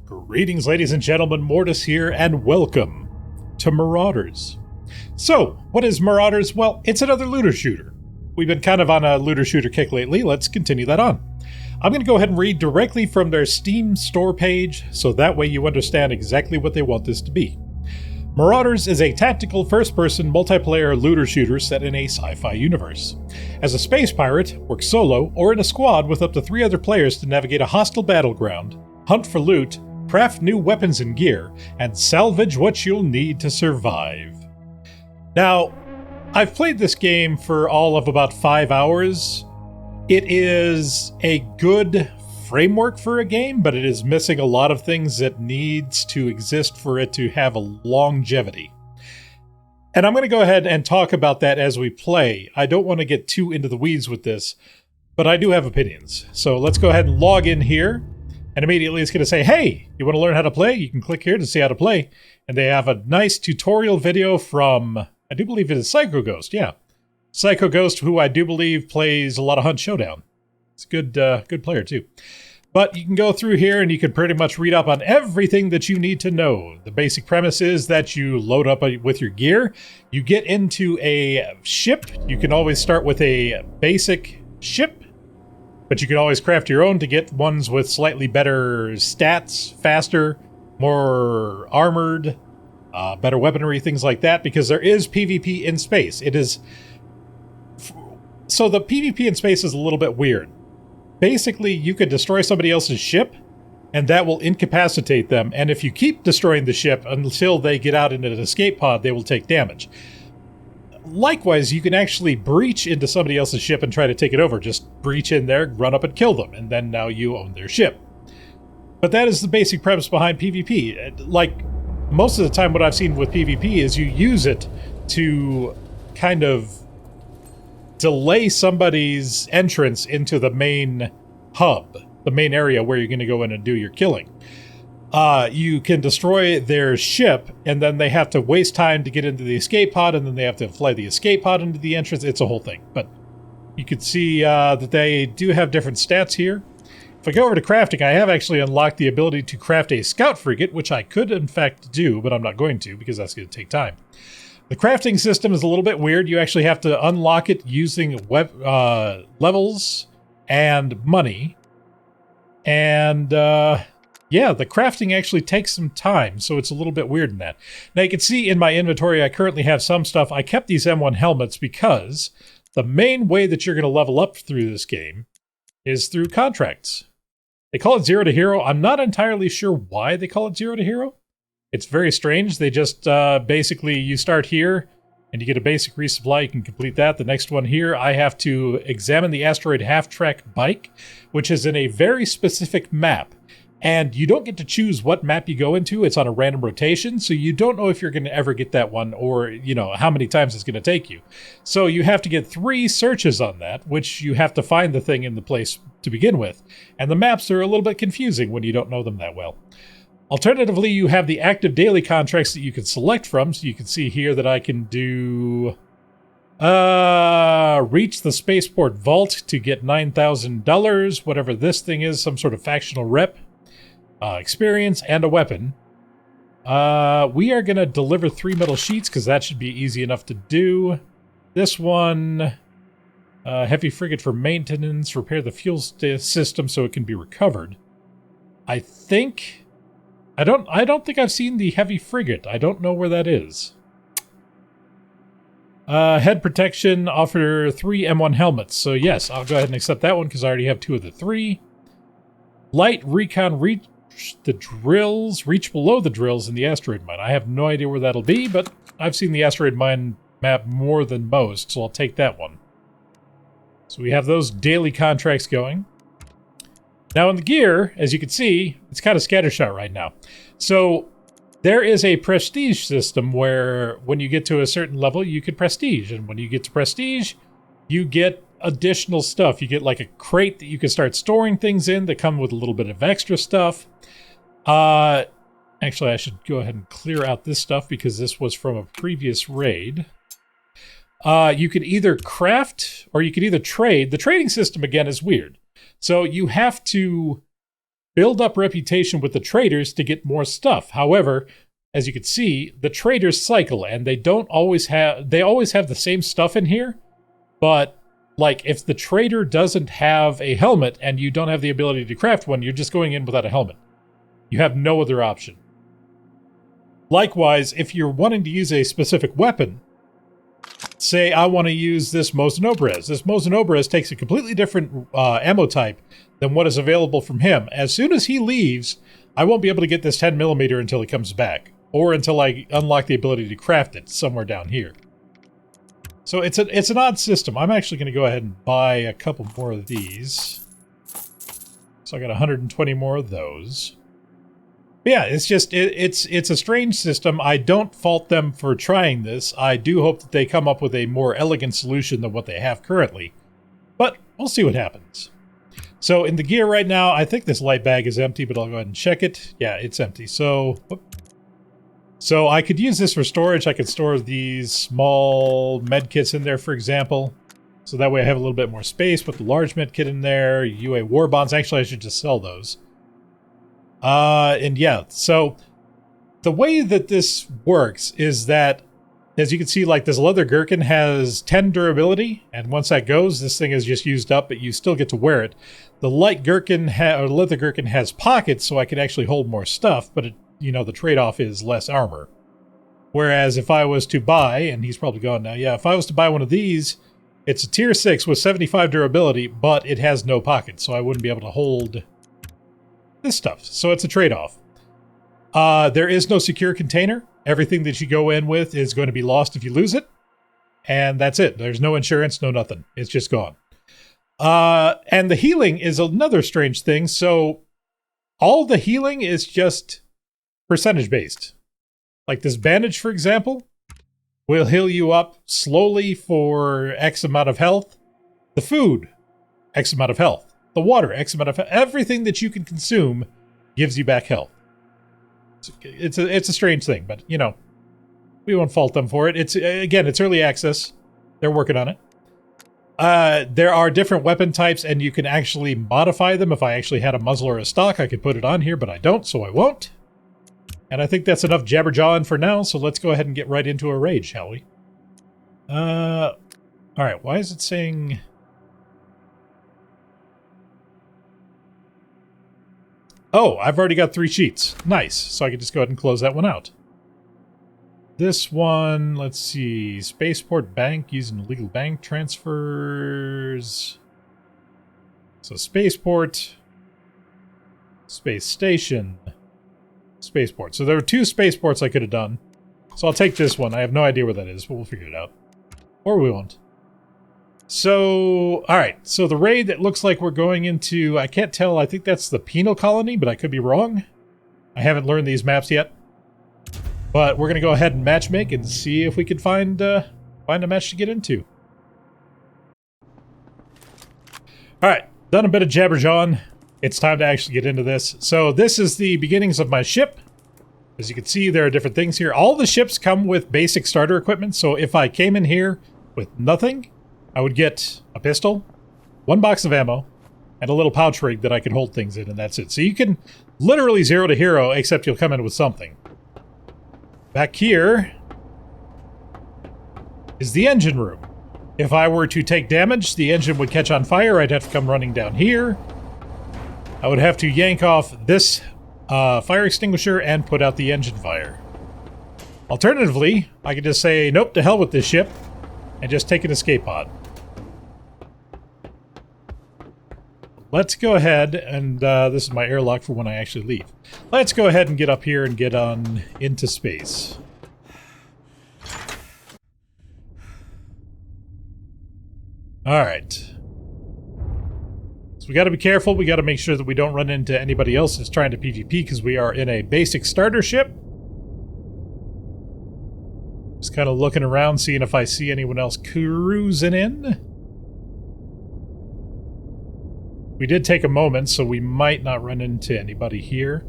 Greetings, ladies and gentlemen, Mortus here, and welcome to Marauders. So, what is Marauders? Well, it's another looter shooter. We've been kind of on a looter shooter kick lately. Let's continue that on. I'm going to go ahead and read directly from their Steam store page, so that way you understand exactly what they want this to be. Marauders is a tactical first-person multiplayer looter shooter set in a sci-fi universe. As a space pirate, work solo or in a squad with up to 3 other players to navigate a hostile battleground, hunt for loot, craft new weapons and gear, and salvage what you'll need to survive. Now, I've played this game for all of about 5 hours. It is a good framework for a game, but it is missing a lot of things that needs to exist for it to have a longevity. And I'm going to go ahead and talk about that as we play. I don't want to get too into the weeds with this, but I do have opinions. So let's go ahead and log in here. And immediately it's going to say, hey, you want to learn how to play? You can click here to see how to play. And they have a nice tutorial video from, I do believe it is Psycho Ghost, yeah. Psycho Ghost, who I do believe plays a lot of Hunt Showdown. It's a good player too. But you can go through here and you can pretty much read up on everything that you need to know. The basic premise is that you load up with your gear. You get into a ship. You can always start with a basic ship, but you can always craft your own to get ones with slightly better stats, faster, more armored, better weaponry, things like that, because there is PvP in space. It is... So the PvP in space is a little bit weird. Basically, you could destroy somebody else's ship, and that will incapacitate them, and if you keep destroying the ship until they get out into an escape pod, they will take damage. Likewise, you can actually breach into somebody else's ship and try to take it over. Just breach in there, run up and kill them, and then now you own their ship. But that is the basic premise behind PvP. Like, most of the time what I've seen with PvP is you use it to kind of delay somebody's entrance into the main hub, the main area where you're going to go in and do your killing. You can destroy their ship, and then they have to waste time to get into the escape pod, and then they have to fly the escape pod into the entrance. It's a whole thing. But you can see that they do have different stats here. If I go over to crafting, I have actually unlocked the ability to craft a scout frigate, which I could in fact do, but I'm not going to because that's going to take time. The crafting system is a little bit weird. You actually have to unlock it using levels and money. And yeah, the crafting actually takes some time, so it's a little bit weird in that. Now you can see in my inventory I currently have some stuff. I kept these M1 helmets because the main way that you're going to level up through this game is through contracts. They call it Zero to Hero. I'm not entirely sure why they call it Zero to Hero. It's very strange. They just basically, you start here and you get a basic resupply. You can complete that. The next one here, I have to examine the asteroid half-track bike, which is in a very specific map. And you don't get to choose what map you go into. It's on a random rotation, so you don't know if you're going to ever get that one or, you know, how many times it's going to take you. So you have to get 3 searches on that, which you have to find the thing in the place to begin with. And the maps are a little bit confusing when you don't know them that well. Alternatively, you have the active daily contracts that you can select from. So you can see here that I can do reach the spaceport vault to get $9,000, whatever this thing is, some sort of factional rep, experience, and a weapon. We are going to deliver 3 metal sheets because that should be easy enough to do. This one, heavy frigate for maintenance, repair the fuel system so it can be recovered. I don't think I've seen the heavy frigate. I don't know where that is. Head protection, offer 3 M1 helmets. So yes, I'll go ahead and accept that one because I already have 2 of the 3. Light recon, reach the drills, reach below the drills in the asteroid mine. I have no idea where that'll be, but I've seen the asteroid mine map more than most, so I'll take that one. So we have those daily contracts going. Now in the gear, as you can see, it's kind of scattershot right now. So there is a prestige system where when you get to a certain level, you can prestige. And when you get to prestige, you get additional stuff. You get like a crate that you can start storing things in that come with a little bit of extra stuff. Actually, I should go ahead and clear out this stuff because this was from a previous raid. You could either craft or you could either trade. The trading system, again, is weird. So you have to build up reputation with the traders to get more stuff. However, as you can see, the traders cycle, and they always have the same stuff in here, but like if the trader doesn't have a helmet and you don't have the ability to craft one, you're just going in without a helmet. You have no other option. Likewise, if you're wanting to use a specific weapon, say I want to use this Mosin-Obrez. This Mosin-Obrez takes a completely different ammo type than what is available from him. As soon as he leaves, I won't be able to get this 10mm until he comes back, or until I unlock the ability to craft it somewhere down here. So it's an odd system. I'm actually going to go ahead and buy a couple more of these. So I got 120 more of those. But yeah, it's just it's a strange system. I don't fault them for trying this. I do hope that they come up with a more elegant solution than what they have currently. But we'll see what happens. So in the gear right now, I think this light bag is empty, but I'll go ahead and check it. Yeah, it's empty. So I could use this for storage. I could store these small med kits in there, for example. So that way I have a little bit more space. Put the large med kit in there. UA war bonds. Actually, I should just sell those. And yeah, so the way that this works is that, as you can see, like this leather gherkin has 10 durability, and once that goes, this thing is just used up, but you still get to wear it. The light gherkin or leather gherkin has pockets, so I can actually hold more stuff, but the trade-off is less armor. Whereas if I was to buy, and he's probably gone now, yeah, if I was to buy one of these, it's a tier 6 with 75 durability, but it has no pockets, so I wouldn't be able to hold this stuff. So it's a trade-off. There is no secure container. Everything that you go in with is going to be lost if you lose it. And that's it. There's no insurance, no nothing. It's just gone. And the healing is another strange thing. So all the healing is just percentage based. Like this bandage, for example, will heal you up slowly for X amount of health. The food, X amount of health. The water, X amount of health. Everything that you can consume gives you back health. It's a strange thing, but we won't fault them for it. It's early access. They're working on it. There are different weapon types, and you can actually modify them. If I actually had a muzzle or a stock, I could put it on here, but I don't, so I won't. And I think that's enough jabber-jawing for now, so let's go ahead and get right into a raid, shall we? Alright, why is it saying... Oh, I've already got 3 sheets. Nice. So I can just go ahead and close that one out. This one, let's see. Spaceport Bank using illegal bank transfers. So Spaceport. Space Station. Spaceport. So there were 2 spaceports I could have done. So I'll take this one. I have no idea where that is, but we'll figure it out. Or we won't. So, alright, so the raid that looks like we're going into, I can't tell, I think that's the penal colony, but I could be wrong. I haven't learned these maps yet. But we're going to go ahead and matchmake and see if we can find a match to get into. Alright, done a bit of jabber-jawing. It's time to actually get into this. So this is the beginnings of my ship. As you can see, there are different things here. All the ships come with basic starter equipment, so if I came in here with nothing, I would get a pistol, 1 box of ammo, and a little pouch rig that I can hold things in, and that's it. So you can literally 0 to hero, except you'll come in with something. Back here is the engine room. If I were to take damage, the engine would catch on fire. I'd have to come running down here. I would have to yank off this fire extinguisher and put out the engine fire. Alternatively, I could just say, nope, to hell with this ship, and just take an escape pod. Let's go ahead, and this is my airlock for when I actually leave. Let's go ahead and get up here and get on into space. Alright. So we gotta be careful, we gotta make sure that we don't run into anybody else that's trying to PvP, because we are in a basic starter ship. Just kind of looking around, seeing if I see anyone else cruising in. We did take a moment, so we might not run into anybody here.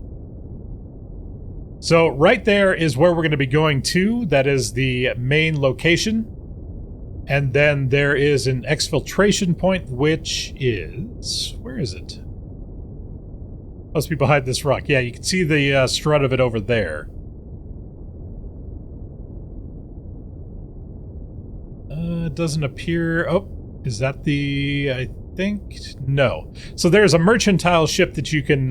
So right there is where we're going to be going to. That is the main location. And then there is an exfiltration point, which is... where is it? Must be behind this rock. Yeah, you can see the strut of it over there. It doesn't appear... Oh, is that the... I think... No. So there's a mercantile ship that you can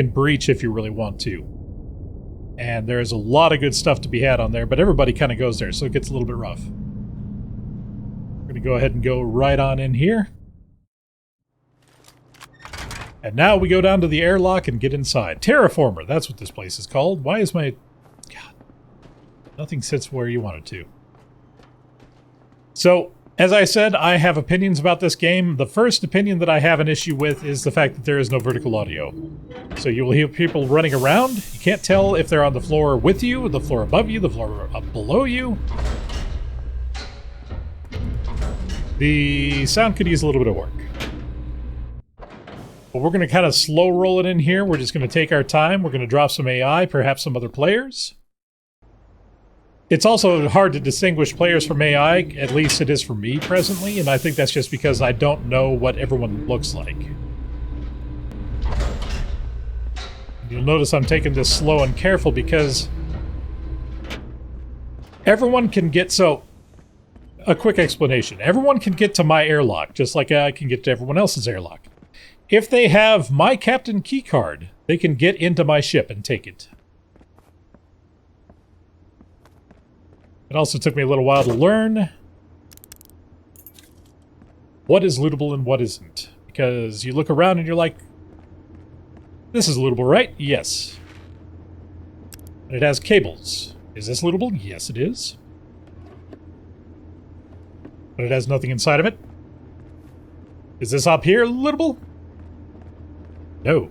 breach if you really want to. And there's a lot of good stuff to be had on there, but everybody kind of goes there, so it gets a little bit rough. We're going to go ahead and go right on in here. And now we go down to the airlock and get inside. Terraformer, that's what this place is called. Why is my... God. Nothing sits where you want it to. So, as I said, I have opinions about this game. The first opinion that I have an issue with is the fact that there is no vertical audio. So you will hear people running around. You can't tell if they're on the floor with you, the floor above you, the floor up below you. The sound could use a little bit of work. But we're going to kind of slow roll it in here. We're just going to take our time. We're going to drop some AI, perhaps some other players. It's also hard to distinguish players from AI, at least it is for me presently, and I think that's just because I don't know what everyone looks like. You'll notice I'm taking this slow and careful because everyone can get... So, a quick explanation. Everyone can get to my airlock, just like I can get to everyone else's airlock. If they have my captain keycard, they can get into my ship and take it. It also took me a little while to learn what is lootable and what isn't. Because you look around and you're like, this is lootable, right? Yes. And it has cables. Is this lootable? Yes, it is. But it has nothing inside of it. Is this up here lootable? No.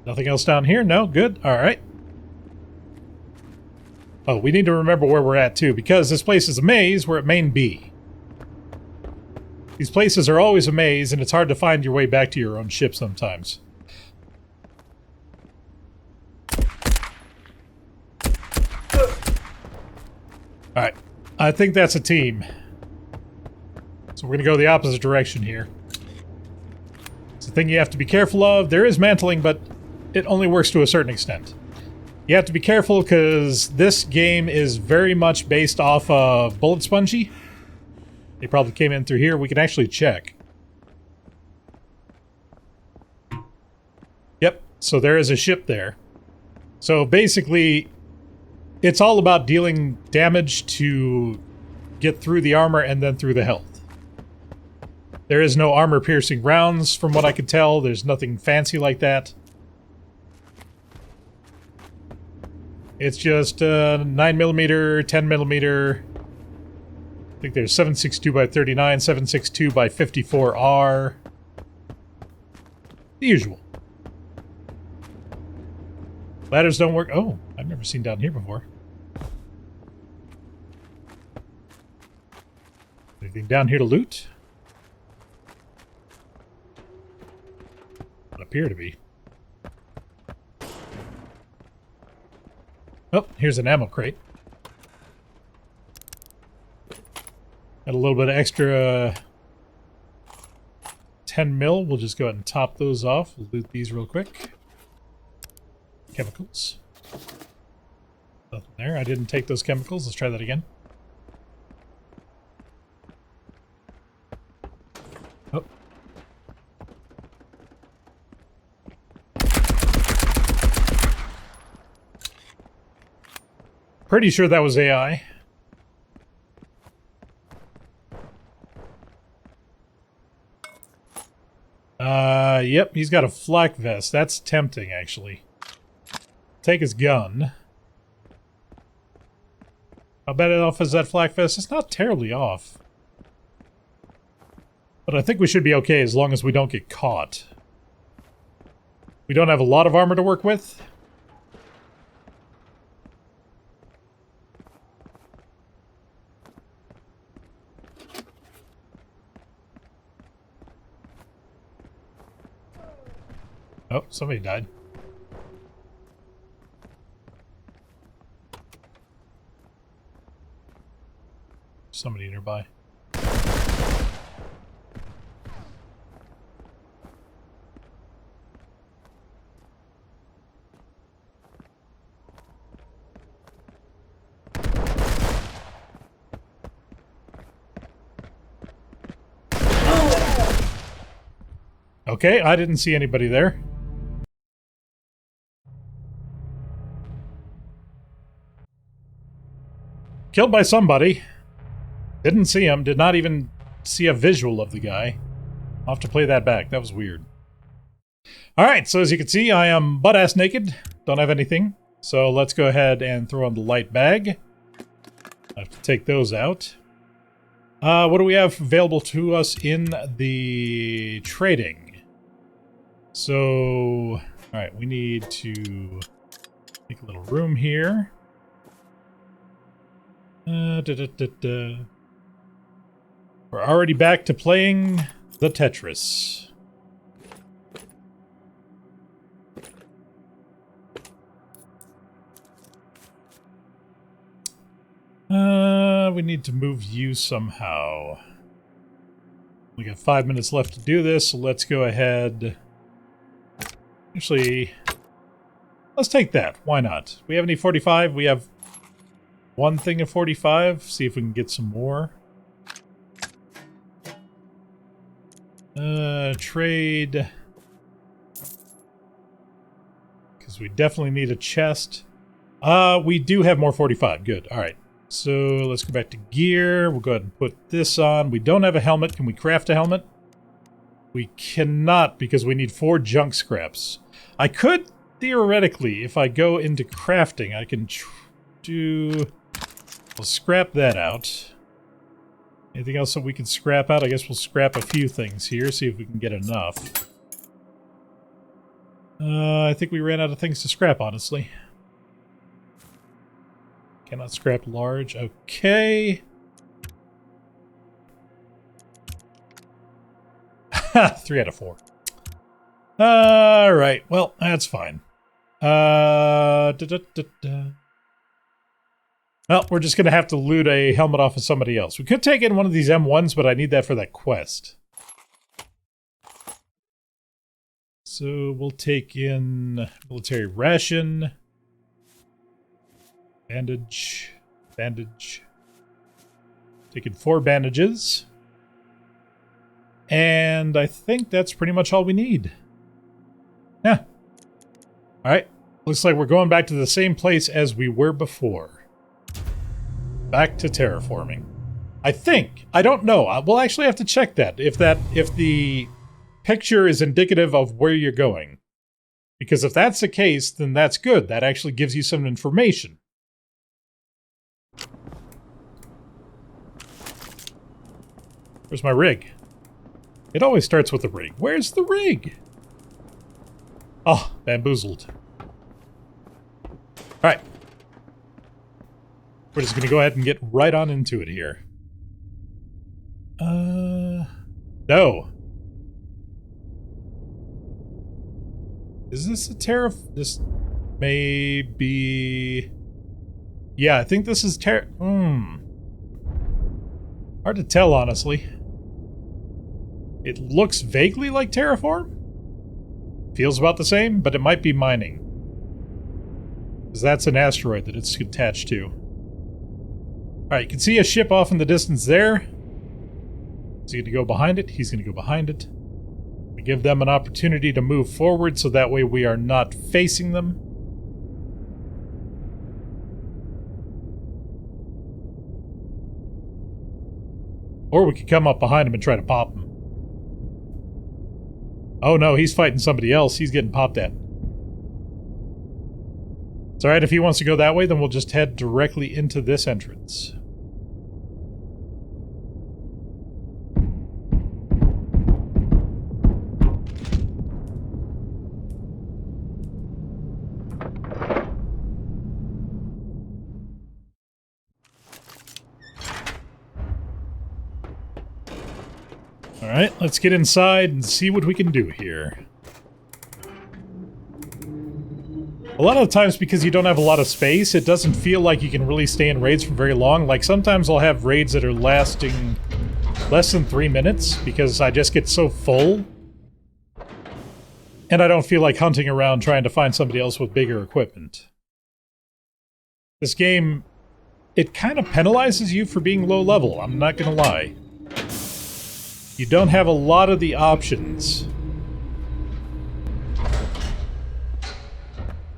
Nothing else down here? No? Good. Alright. Oh, we need to remember where we're at, too, because this place is a maze. We're at Main B. These places are always a maze, and it's hard to find your way back to your own ship sometimes. Alright. I think that's a team. So we're going to go the opposite direction here. It's a thing you have to be careful of. There is mantling, but it only works to a certain extent. You have to be careful because this game is very much based off of Bullet Spongy. They probably came in through here. We can actually check. Yep, so there is a ship there. So basically, it's all about dealing damage to get through the armor and then through the health. There is no armor-piercing rounds, from what I can tell. There's nothing fancy like that. It's just 9mm, 10mm. I think there's 7.62 by 39, 7.62 by 54R. The usual. Ladders don't work. Oh, I've never seen down here before. Anything down here to loot? Doesn't appear to be. Oh, here's an ammo crate. Got a little bit of extra 10 mil. We'll just go ahead and top those off. We'll loot these real quick. Chemicals. Nothing there. I didn't take those chemicals. Let's try that again. Oh. Pretty sure that was AI. Yep, he's got a flak vest. That's tempting, actually. Take his gun. How bad off is that flak vest? It's not terribly off. But I think we should be okay as long as we don't get caught. We don't have a lot of armor to work with. Oh, somebody died. Somebody nearby. Okay, I didn't see anybody there. Killed by somebody. Didn't see him. Did not even see a visual of the guy. I'll have to play that back. That was weird. Alright, so as you can see, I am butt-ass naked. Don't have anything. So let's go ahead and throw on the light bag. I have to take those out. What do we have available to us in the trading? So, alright, we need to make a little room here. We're already back to playing the Tetris. We need to move you somehow. We got 5 minutes left to do this, so let's go ahead. Actually, let's take that. Why not? We have any 45? We have one thing of 45. See if we can get some more. Trade. Because we definitely need a chest. We do have more 45. Good. Alright. So let's go back to gear. We'll go ahead and put this on. We don't have a helmet. Can we craft a helmet? We cannot because we need 4 junk scraps. I could, theoretically, if I go into crafting, I can do... We'll scrap that out. Anything else that we can scrap out? I guess we'll scrap a few things here, see if we can get enough. I think we ran out of things to scrap, honestly. Cannot scrap large. Okay. 3 out of 4. Alright, well, that's fine. Well, we're just going to have to loot a helmet off of somebody else. We could take in one of these M1s, but I need that for that quest. So we'll take in military ration. Bandage. Bandage. Taking 4 bandages. And I think that's pretty much all we need. Yeah. Alright. Looks like we're going back to the same place as we were before. Back to terraforming. I think. I don't know. We'll actually have to check that. If the picture is indicative of where you're going. Because if that's the case, then that's good. That actually gives you some information. Where's my rig? It always starts with the rig. Where's the rig? Oh, bamboozled. Alright. We're just going to go ahead and get right on into it here. No. Is this a This may be... Yeah, I think this is Hard to tell, honestly. It looks vaguely like terraform. Feels about the same, but it might be mining. Because that's an asteroid that it's attached to. Alright, you can see a ship off in the distance there. Is he going to go behind it? He's going to go behind it. We give them an opportunity to move forward so that way we are not facing them. Or we could come up behind him and try to pop him. Oh no, he's fighting somebody else. He's getting popped at. It's alright if he wants to go that way, then we'll just head directly into this entrance. Alright, let's get inside and see what we can do here. A lot of the times, because you don't have a lot of space, it doesn't feel like you can really stay in raids for very long. Like, sometimes I'll have raids that are lasting less than 3 minutes, because I just get so full. And I don't feel like hunting around trying to find somebody else with bigger equipment. This game, it kind of penalizes you for being low level, I'm not gonna lie. You don't have a lot of the options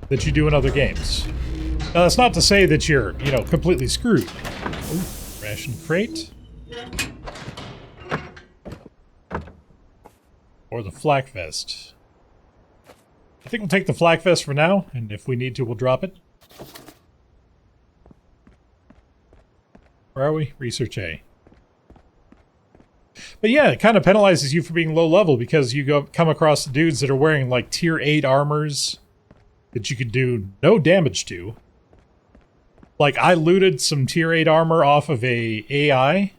that you do in other games. Now, that's not to say that you're, you know, completely screwed. Ooh, ration crate. Or the flak vest. I think we'll take the flak vest for now, and if we need to, we'll drop it. Where are we? Research A. But yeah, it kind of penalizes you for being low level because you come across dudes that are wearing like tier 8 armors that you could do no damage to. Like, I looted some tier 8 armor off of a AI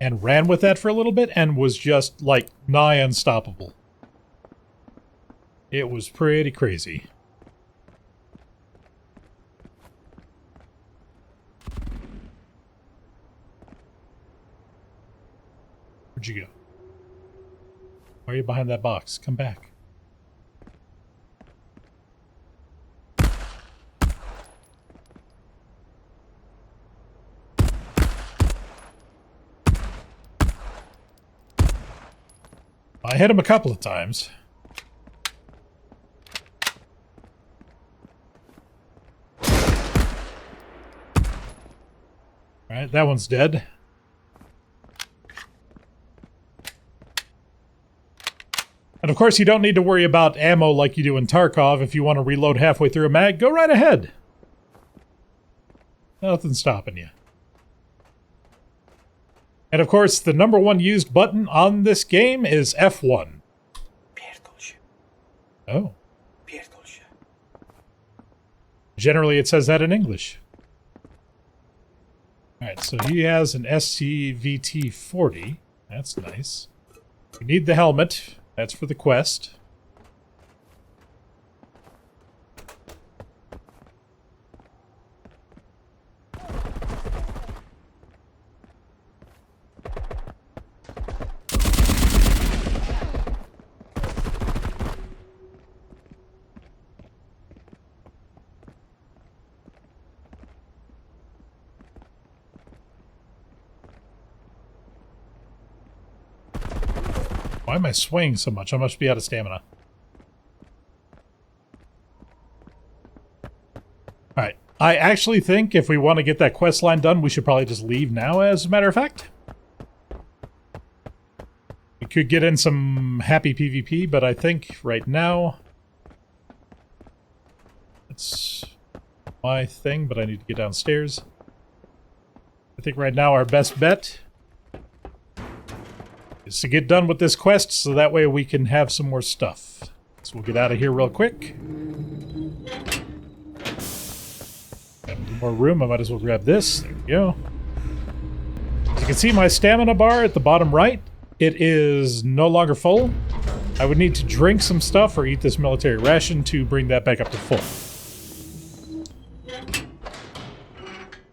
and ran with that for a little bit and was just, like, nigh unstoppable. It was pretty crazy. Where'd you go? Why are you behind that box? Come back. I hit him a couple of times. Alright, that one's dead. And of course, you don't need to worry about ammo like you do in Tarkov. If you want to reload halfway through a mag, go right ahead. Nothing's stopping you. And of course, the #1 used button on this game is F1. Oh. Generally, it says that in English. Alright, so he has an SCVT-40. That's nice. We need the helmet. That's for the quest. Why am I swaying so much? I must be out of stamina. Alright. I actually think if we want to get that quest line done, we should probably just leave now, as a matter of fact. We could get in some happy PvP, but I think right now... It's my thing, but I need to get downstairs. I think right now our best bet is to get done with this quest, so that way we can have some more stuff. So we'll get out of here real quick. Got a little more room, I might as well grab this. There we go. As you can see my stamina bar at the bottom right, it is no longer full. I would need to drink some stuff or eat this military ration to bring that back up to full.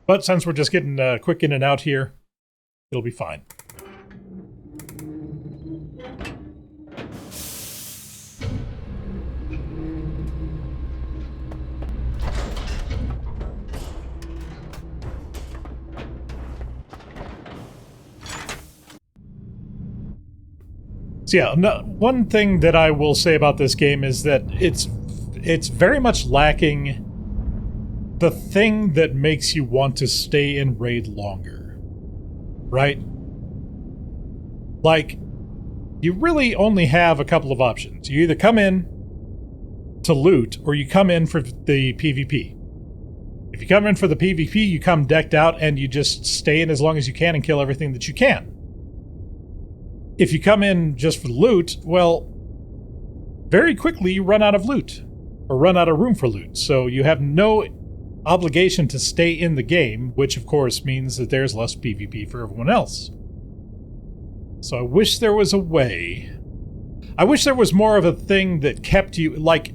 But since we're just getting quick in and out here, it'll be fine. So yeah, one thing that I will say about this game is that it's very much lacking the thing that makes you want to stay in raid longer, right? Like, you really only have a couple of options. You either come in to loot, or you come in for the PvP. If you come in for the PvP, you come decked out and you just stay in as long as you can and kill everything that you can. If you come in just for loot, well, very quickly you run out of loot, or run out of room for loot, so you have no obligation to stay in the game, which of course means that there's less PvP for everyone else. So I wish there was a way. I wish there was more of a thing that kept you, like,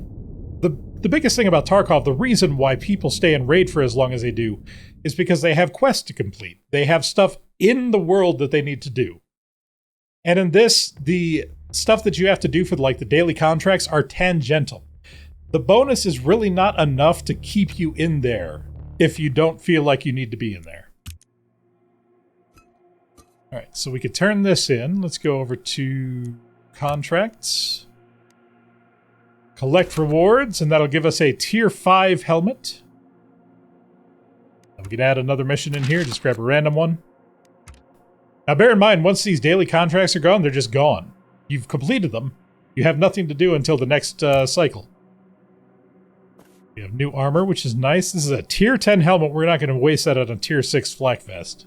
the biggest thing about Tarkov, the reason why people stay in raid for as long as they do, is because they have quests to complete. They have stuff in the world that they need to do. And in this, the stuff that you have to do for like the daily contracts are tangential. The bonus is really not enough to keep you in there if you don't feel like you need to be in there. Alright, so we could turn this in. Let's go over to contracts. Collect rewards, and that'll give us a tier 5 helmet. We can add another mission in here, just grab a random one. Now bear in mind, once these daily contracts are gone, they're just gone. You've completed them. You have nothing to do until the next cycle. We have new armor, which is nice. This is a tier 10 helmet. We're not going to waste that on a tier 6 flak vest.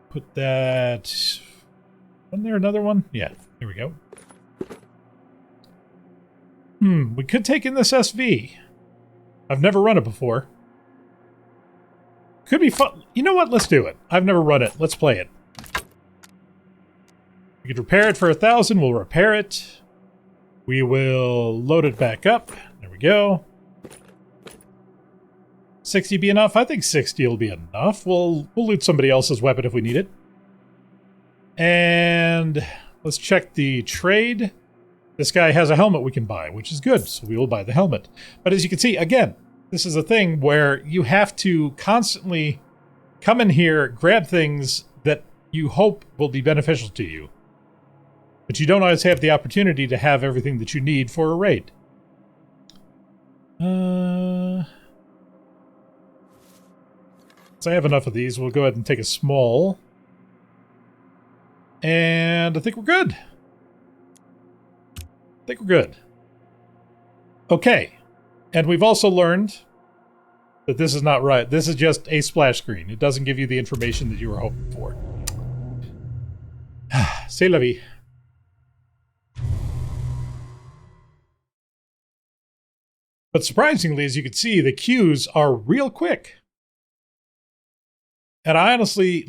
Put that... Wasn't there another one? Yeah, there we go. We could take in this SV. I've never run it before. Could be fun. You know what? Let's do it. I've never run it. Let's play it. We could repair it for 1,000. We'll repair it. We will load it back up. There we go. 60 be enough? I think 60 will be enough. We'll loot somebody else's weapon if we need it. And let's check the trade. This guy has a helmet we can buy, which is good, so we will buy the helmet. But as you can see, again, this is a thing where you have to constantly come in here, grab things that you hope will be beneficial to you. But you don't always have the opportunity to have everything that you need for a raid. So I have enough of these. We'll go ahead and take a small. And I think we're good. Okay. And we've also learned that this is not right. This is just a splash screen. It doesn't give you the information that you were hoping for. C'est la vie. But surprisingly, as you can see, the queues are real quick. And I honestly,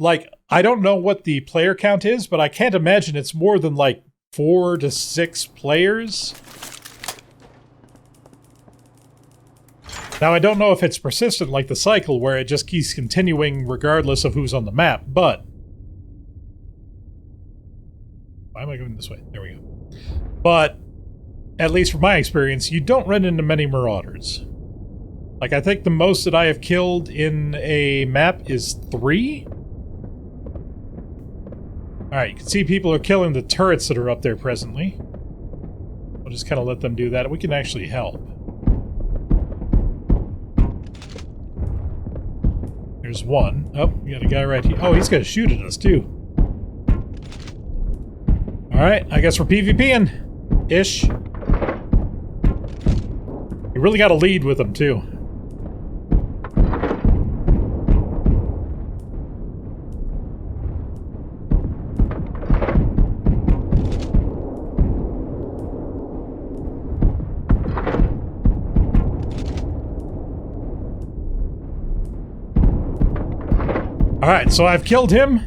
I don't know what the player count is, but I can't imagine it's more than 4 to 6 players. Now, I don't know if it's persistent like the cycle, where it just keeps continuing regardless of who's on the map, but... Why am I going this way? There we go. But, at least from my experience, you don't run into many Marauders. I think the most that I have killed in a map is 3? Alright, you can see people are killing the turrets that are up there presently. We'll just kind of let them do that. We can actually help. There's one. Oh, we got a guy right here. Oh, he's going to shoot at us, too. Alright, I guess we're PvPing-ish. You really got to lead with them, too. Alright, so I've killed him.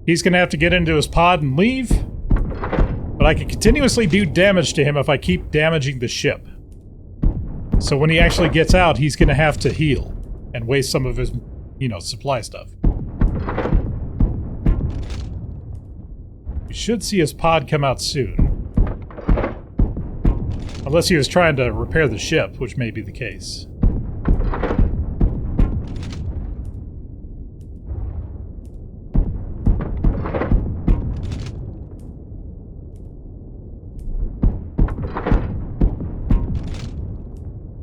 He's going to have to get into his pod and leave. But I can continuously do damage to him if I keep damaging the ship. So when he actually gets out, he's going to have to heal and waste some of his, supply stuff. We should see his pod come out soon. Unless he was trying to repair the ship, which may be the case.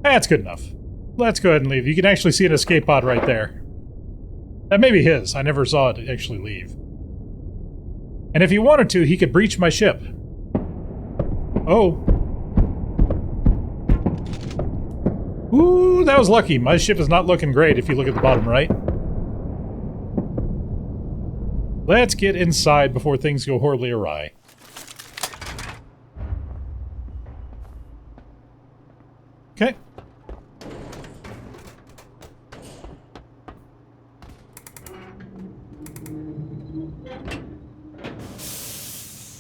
That's good enough. Let's go ahead and leave. You can actually see an escape pod right there. That may be his. I never saw it actually leave. And if he wanted to, he could breach my ship. Oh. Ooh, that was lucky. My ship is not looking great if you look at the bottom right. Let's get inside before things go horribly awry. Okay.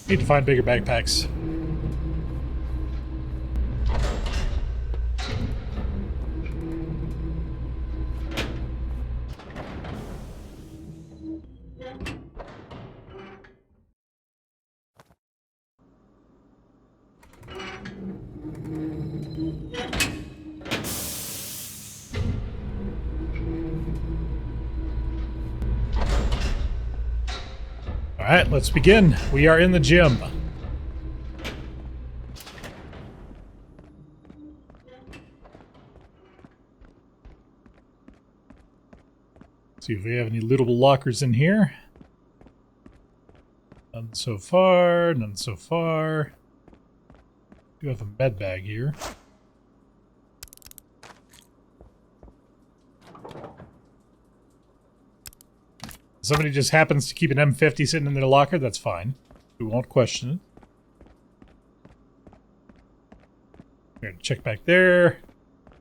Need to find bigger backpacks. Alright, let's begin. We are in the gym. See if we have any lootable lockers in here. None so far, none so far. Do have a med bag here. Somebody just happens to keep an M50 sitting in their locker, that's fine. We won't question it. We're gonna check back there.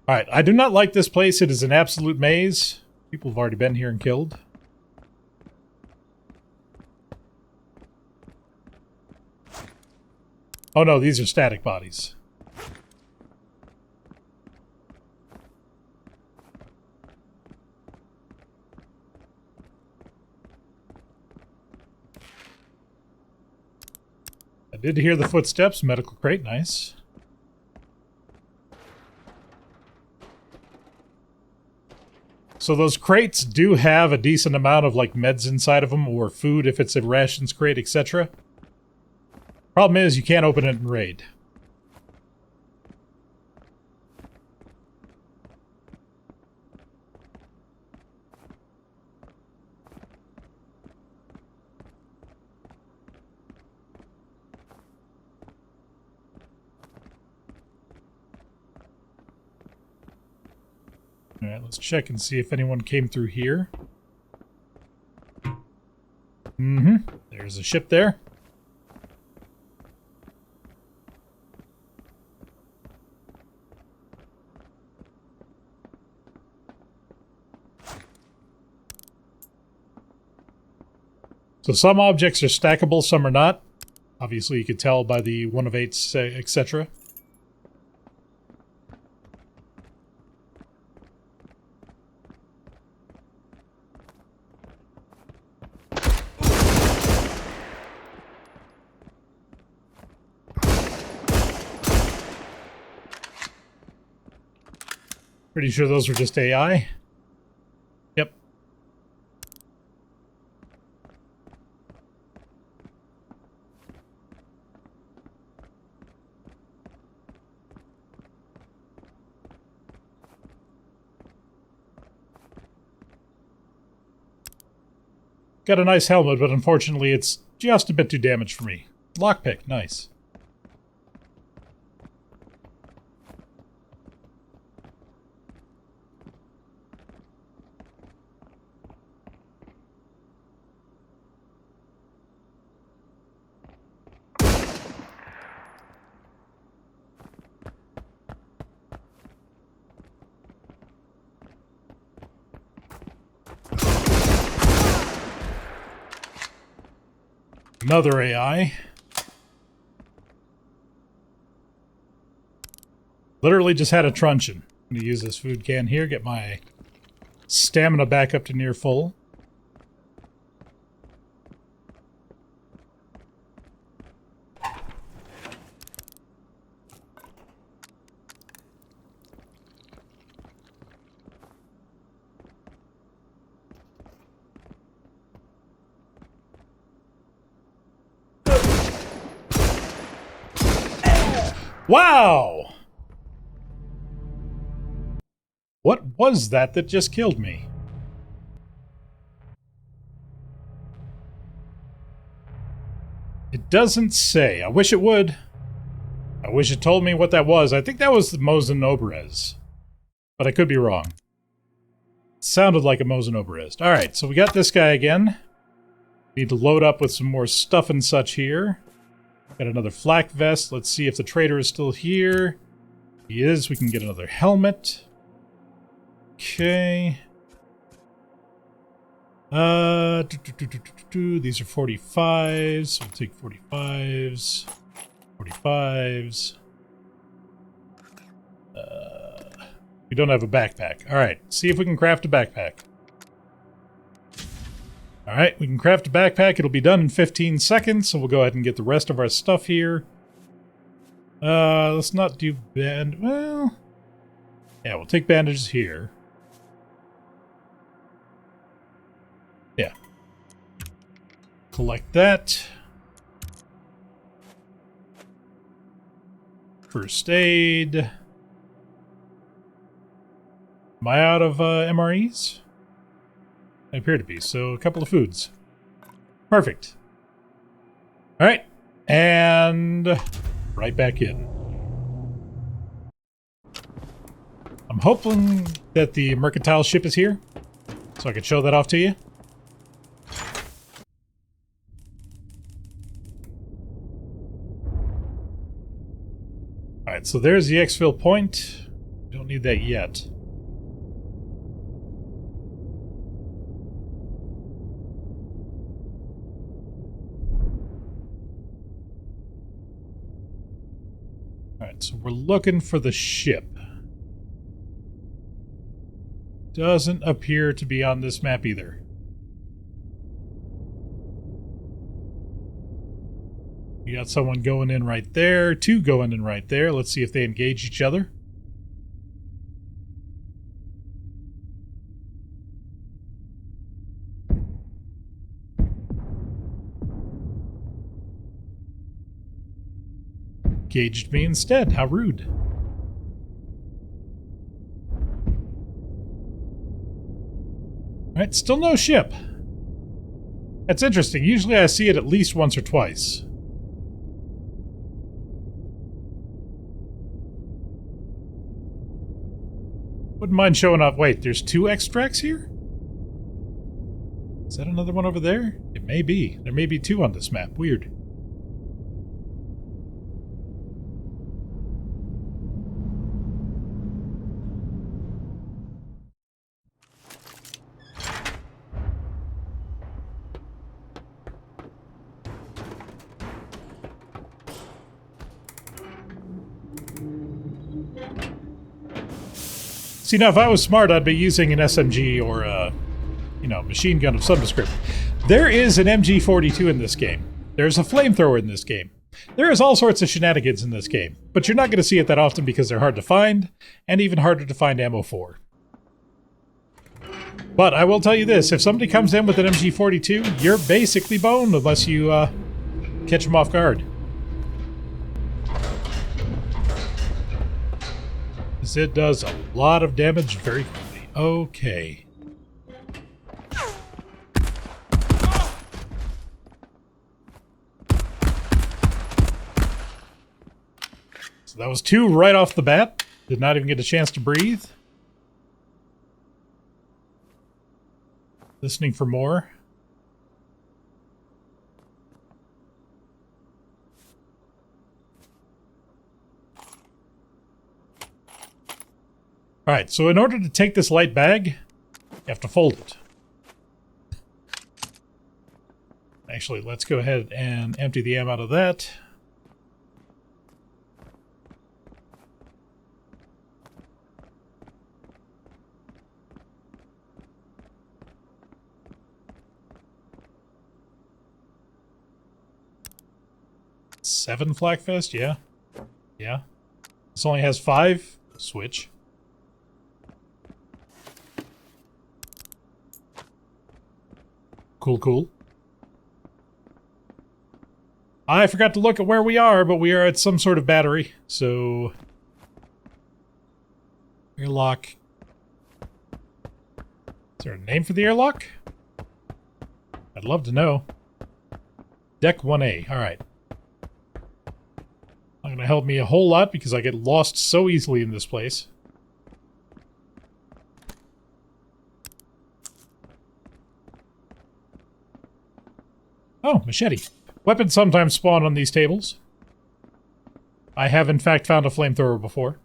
Alright, I do not like this place. It is an absolute maze. People have already been here and killed. Oh no, these are static bodies. I did hear the footsteps. Medical crate, nice. So those crates do have a decent amount of like meds inside of them, or food if it's a rations crate, etc. Problem is, you can't open it in raid. Alright, let's check and see if anyone came through here. There's a ship there. So some objects are stackable, some are not. Obviously, you could tell by the 1 of 8s, etc. Pretty sure those were just AI. Yep. Got a nice helmet, but unfortunately it's just a bit too damaged for me. Lockpick, nice. Another AI. Literally just had a truncheon. I'm going to use this food can here, get my stamina back up to near full. Wow! What was that just killed me? It doesn't say. I wish it would. I wish it told me what that was. I think that was the Mosin Oberez. But I could be wrong. It sounded like a Mosin Oberez. Alright, so we got this guy again. Need to load up with some more stuff and such here. Got another flak vest. Let's see if the trader is still here. He is. We can get another helmet. Okay. These are 45s. We'll take 45s. 45s. We don't have a backpack. Alright, see if we can craft a backpack. Alright, we can craft a backpack. It'll be done in 15 seconds, so we'll go ahead and get the rest of our stuff here. Let's not do well... Yeah, we'll take bandages here. Yeah. Collect that. First aid. Am I out of MREs? appear to be. So a couple of foods. Perfect. All right. And right back in. I'm hoping that the mercantile ship is here, so I can show that off to you. Alright, so there's the exfil point. Don't need that yet. Alright, so we're looking for the ship. Doesn't appear to be on this map either. You got someone going in right there, two going in right there. Let's see if they engage each other. Engaged me instead. How rude. Alright, still no ship. That's interesting. Usually I see it at least once or twice. Wouldn't mind showing off. Wait, there's two extracts here? Is that another one over there? It may be. There may be two on this map. Weird. See, now if I was smart, I'd be using an SMG or a, machine gun of some description. There is an MG42 in this game. There's a flamethrower in this game. There is all sorts of shenanigans in this game, but you're not going to see it that often because they're hard to find, and even harder to find ammo for. But I will tell you this, if somebody comes in with an MG42, you're basically boned unless you catch them off guard. It does a lot of damage very quickly. Okay. So that was two right off the bat. Did not even get a chance to breathe. Listening for more. Alright, so in order to take this light bag, you have to fold it. Actually, let's go ahead and empty the ammo out of that. Seven Flakfest, yeah. Yeah. This only has 5. Switch. Cool, cool. I forgot to look at where we are, but we are at some sort of battery, so... Airlock. Is there a name for the airlock? I'd love to know. Deck 1A, alright. Not gonna help me a whole lot because I get lost so easily in this place. Oh, machete. Weapons sometimes spawn on these tables. I have in fact found a flamethrower before.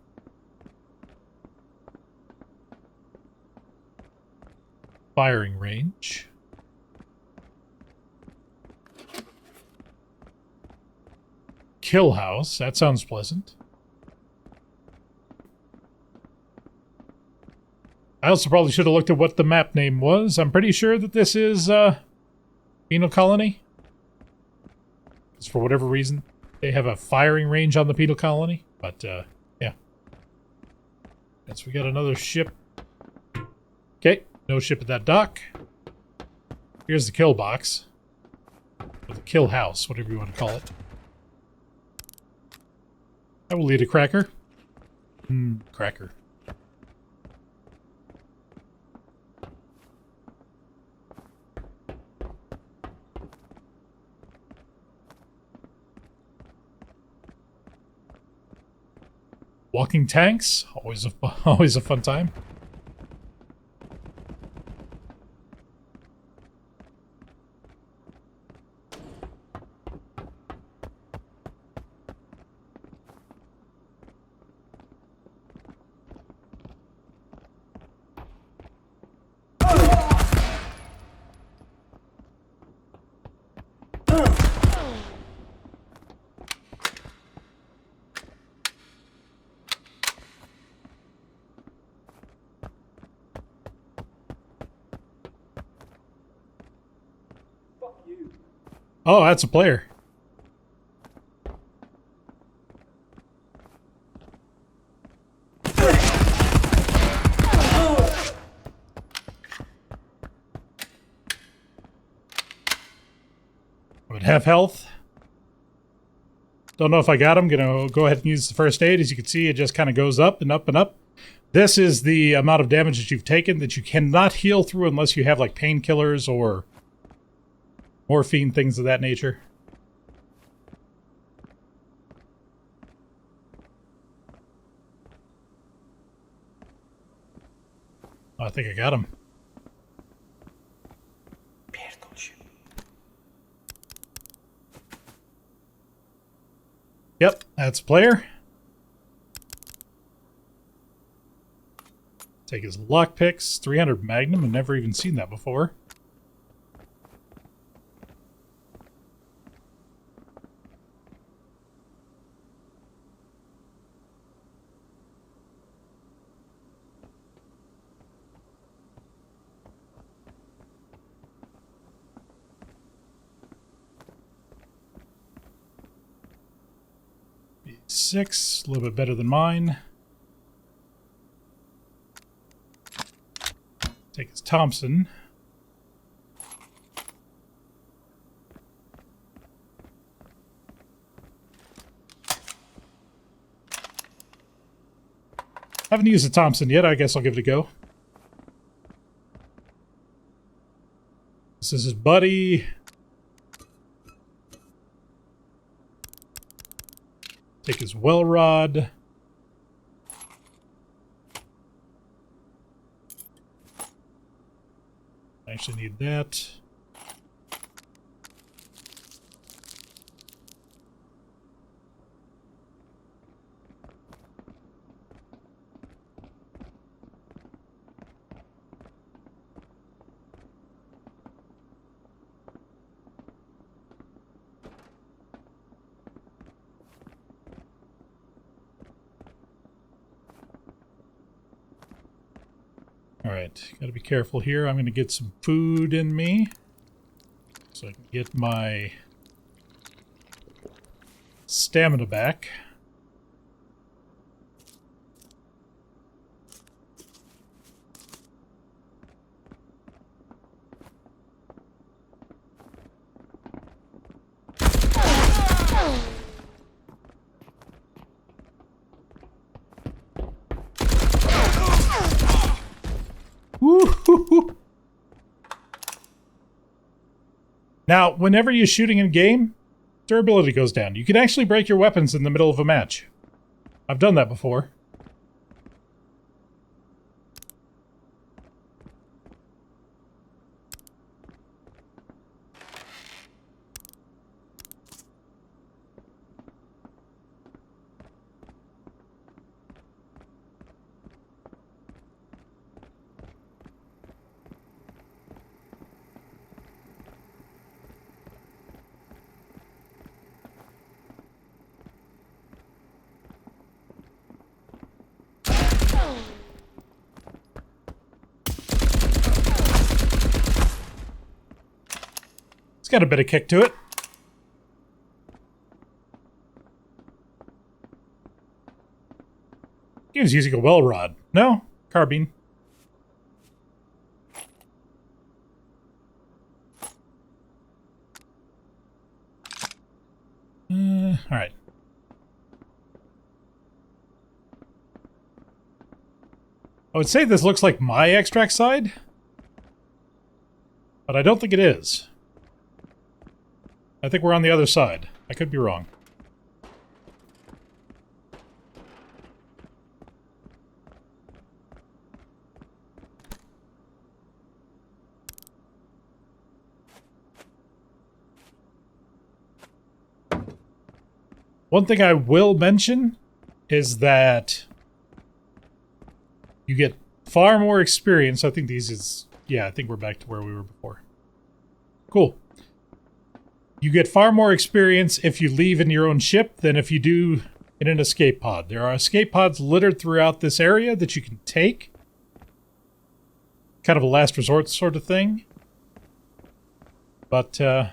Firing range. Kill house. That sounds pleasant. I also probably should have looked at what the map name was. I'm pretty sure that this is, Penal Colony. Because for whatever reason, they have a firing range on the Penal Colony. But, yeah. Guess we got another ship. Okay, no ship at that dock. Here's the kill box. Or the kill house, whatever you want to call it. I will eat a cracker. Cracker. Walking tanks, always a always a fun time. Oh, that's a player. I would have health. Don't know if I got him. Gonna go ahead and use the first aid. As you can see, it just kind of goes up and up and up. This is the amount of damage that you've taken that you cannot heal through unless you have like painkillers or morphine, things of that nature. Oh, I think I got him. Yep, that's player. Take his lockpicks, 300 Magnum. I've never even seen that before. Six, a little bit better than mine. Take his Thompson. Haven't used the Thompson yet. I guess I'll give it a go. This is his buddy. Take his well rod. I actually need that. Alright, gotta be careful here. I'm gonna get some food in me so I can get my stamina back. Woo-hoo-hoo. Now, whenever you're shooting in game, durability goes down. You can actually break your weapons in the middle of a match. I've done that before. It's got a bit of kick to it. He was using a well rod. No, carbine. All right. I would say this looks like my extract side, but I don't think it is. I think we're on the other side. I could be wrong. One thing I will mention is that you get far more experience. I think these is... Yeah, I think we're back to where we were before. Cool. You get far more experience if you leave in your own ship than if you do in an escape pod. There are escape pods littered throughout this area that you can take. Kind of a last resort sort of thing. But, yeah,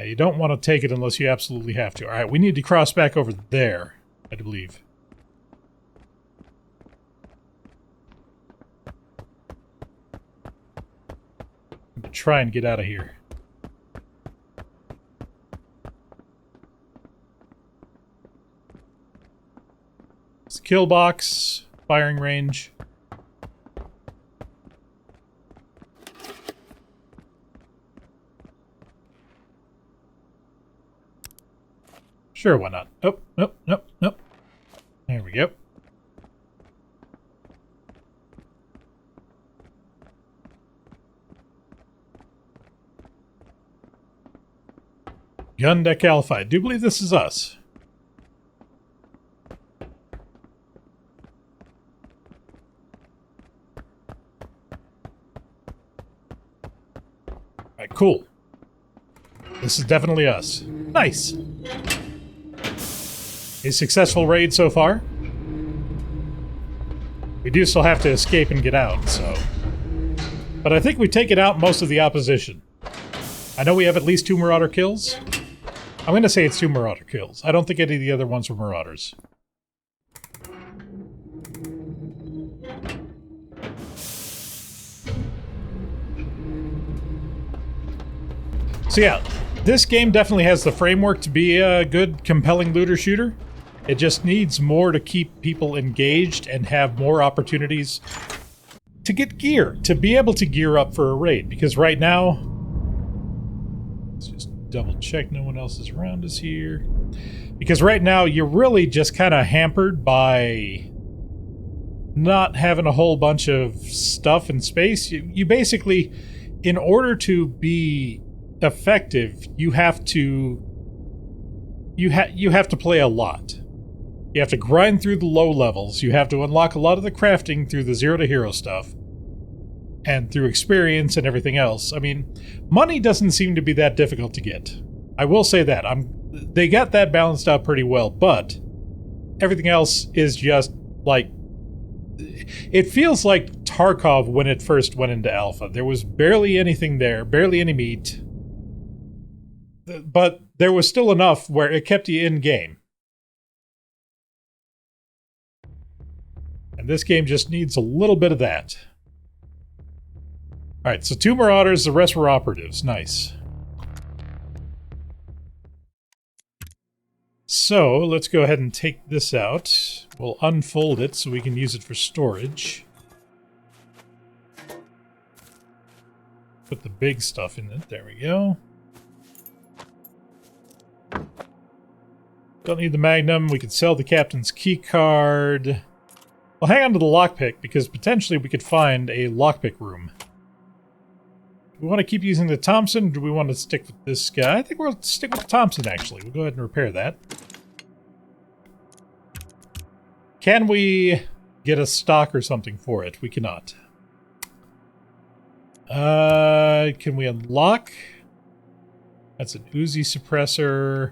you don't want to take it unless you absolutely have to. Alright, we need to cross back over there, I believe. I'm going to try and get out of here. It's a kill box, firing range. Sure, why not? Oh, nope, nope, nope. There we go. Gun deck Alpha. I do believe this is us. Alright, cool. This is definitely us. Nice. A successful raid so far. We do still have to escape and get out, so... But I think we've taken out most of the opposition. I know we have at least 2 Marauder kills. I'm going to say it's 2 Marauder kills. I don't think any of the other ones were Marauders. So yeah, this game definitely has the framework to be a good, compelling looter shooter. It just needs more to keep people engaged and have more opportunities to get gear, to be able to gear up for a raid. Because right now, let's just double check no one else is around us here. Because right now, you're really just kind of hampered by not having a whole bunch of stuff in space. You basically, in order to be effective, you have to play a lot. You have to grind through the low levels. You have to unlock a lot of the crafting through the zero to hero stuff. And through experience and everything else. I mean, money doesn't seem to be that difficult to get. I will say that. They got that balanced out pretty well, but everything else is just like... It feels like Tarkov when it first went into alpha. There was barely anything there, barely any meat. But there was still enough where it kept you in game. And this game just needs a little bit of that. Alright, so 2 Marauders, the rest were operatives. Nice. So, let's go ahead and take this out. We'll unfold it so we can use it for storage. Put the big stuff in it. There we go. Don't need the Magnum. We could sell the Captain's key card. We'll hang on to the lockpick because potentially we could find a lockpick room. Do we want to keep using the Thompson, or do we want to stick with this guy? I think we'll stick with the Thompson, actually. We'll go ahead and repair that. Can we get a stock or something for it? We cannot. Can we unlock? That's an Uzi suppressor.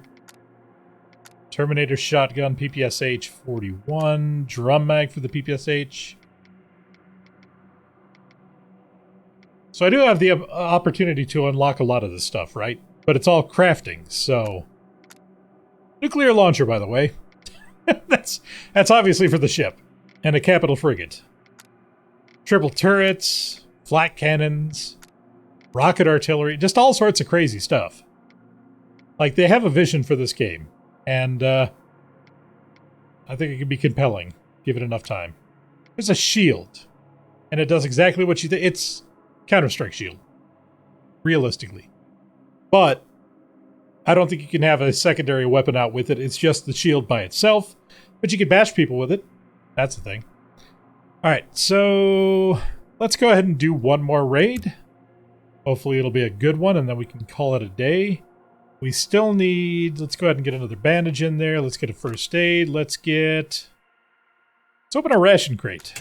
Terminator shotgun, PPSH 41. Drum mag for the PPSH. So I do have the opportunity to unlock a lot of this stuff, right? But it's all crafting, so... Nuclear launcher, by the way. That's obviously for the ship. And a capital frigate. Triple turrets, flak cannons, rocket artillery, just all sorts of crazy stuff. Like, they have a vision for this game. And, I think it can be compelling. Give it enough time. There's a shield. And it does exactly what you think. It's Counter-Strike shield. Realistically. But I don't think you can have a secondary weapon out with it. It's just the shield by itself. But you can bash people with it. That's the thing. Alright, so let's go ahead and do one more raid. Hopefully it'll be a good one, and then we can call it a day. We still need... Let's go ahead and get another bandage in there. Let's get a first aid. Let's open a ration crate.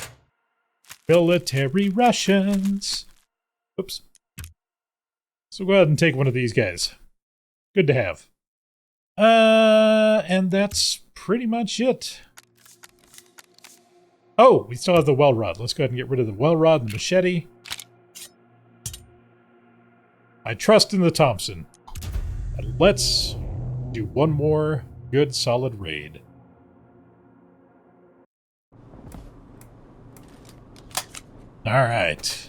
Military rations. Oops. So go ahead and take one of these guys. Good to have. And that's pretty much it. Oh, we still have the well rod. Let's go ahead and get rid of the well rod and the machete. I trust in the Thompson. And let's do one more good solid raid. Alright.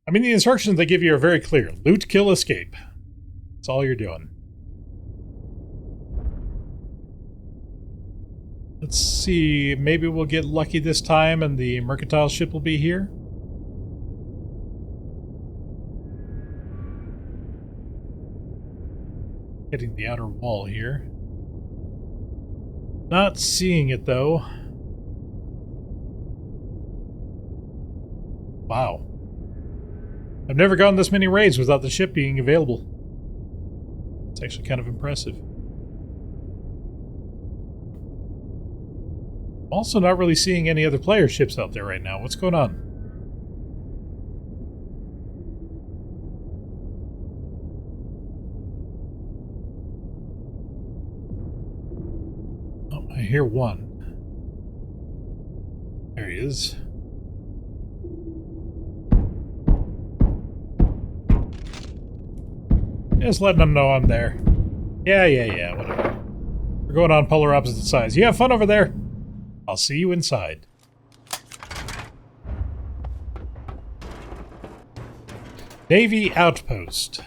I mean, the instructions they give you are very clear. Loot, kill, escape. That's all you're doing. Let's see. Maybe we'll get lucky this time and the mercantile ship will be here. Hitting the outer wall here. Not seeing it, though. Wow. I've never gone this many raids without the ship being available. It's actually kind of impressive. I'm also not really seeing any other player ships out there right now. What's going on? Oh, I hear one. There he is. Just letting them know I'm there. Yeah, whatever. We're going on polar opposite sides. You have fun over there. I'll see you inside. Navy Outpost.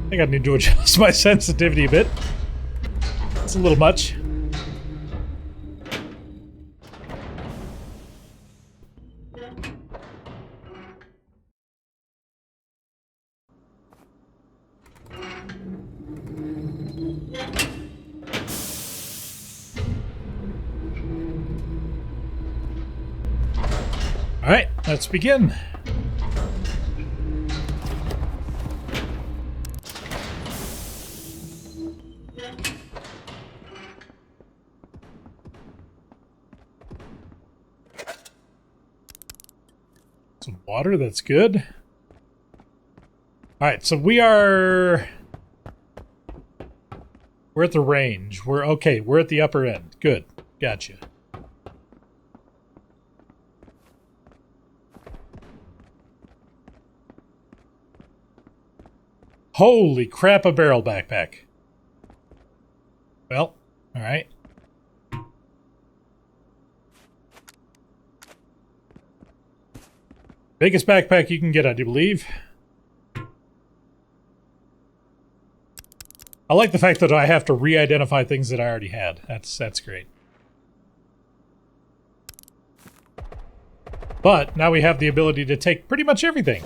I think I need to adjust my sensitivity a bit. It's a little much. Alright, let's begin. Some water, that's good. Alright, so we're at the range. We're at the upper end. Good. Gotcha. Holy crap, a barrel backpack. Well, alright. Biggest backpack you can get, I do believe. I like the fact that I have to re-identify things that I already had. That's great. But now we have the ability to take pretty much everything.